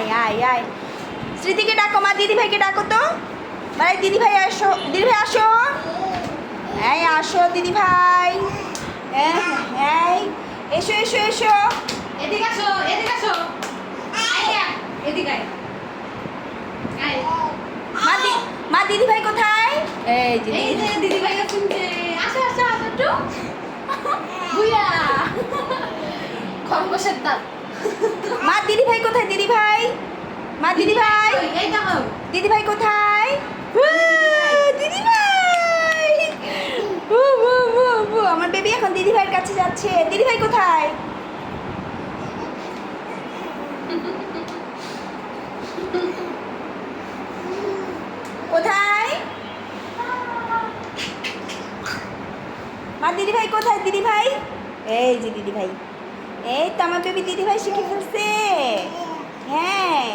আয় আয় আয় স্মৃতিকে ডাকো মা, দিদি ভাইকে ডাকো তো। ভাই দিদি ভাই আসো, দিদি ভাই আসো, এই আসো দিদি ভাই, এই এসো এসো এসো, এদিকে আসো, এদিকে আসো, এদিকে আয়। মা দিদি ভাই কোথায়? এই যে এই যে দিদি ভাই শুনছে, আসো আসো আসো একটু বুইয়া খরগোশের দাঁত। মা দিদি ভাই কোথায়? দিদি ভাই, মা দিদি ভাই, এই দেখো দিদি ভাই কোথায়? দিদি ভাই, আমার বেবি এখন দিদি ভাইয়ের কাছে যাচ্ছে। দিদি ভাই কোথায়? কোথায় মা? দিদি ভাই কোথায়? দিদি ভাই, এই যে দিদি ভাই, এই তো আমার বেবি দিদি ভাই শিখে ফেলছে। হ্যাঁ,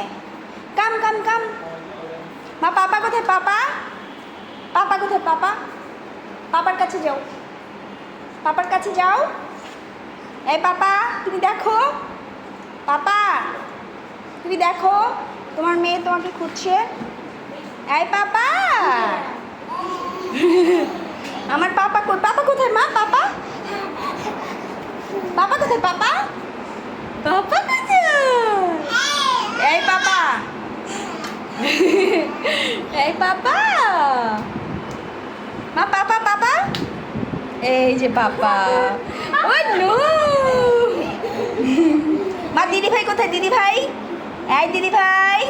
কাম কাম কাম। মা পাপা কোথায়? পাপা, পাপা কোথায়? পাপা, পাপার কাছে যাও, পাপার কাছে যাও। এই পাপা তুমি দেখো, পাপা তুমি দেখো, তোমার মেয়ে তোমাকে খুঁজছে। এই পাপা, আমার পাপা কই? পাপা কোথায় মা? পাপা, পাপা কোথায়? পাপা, পাপা কোথায়? এই পাপা, এই পাপা, মা পাপা, পাপা, এই যে পাপা। ও নো, মা দিদি ভাই কোথায়? দিদি ভাই, এই দিদি ভাই,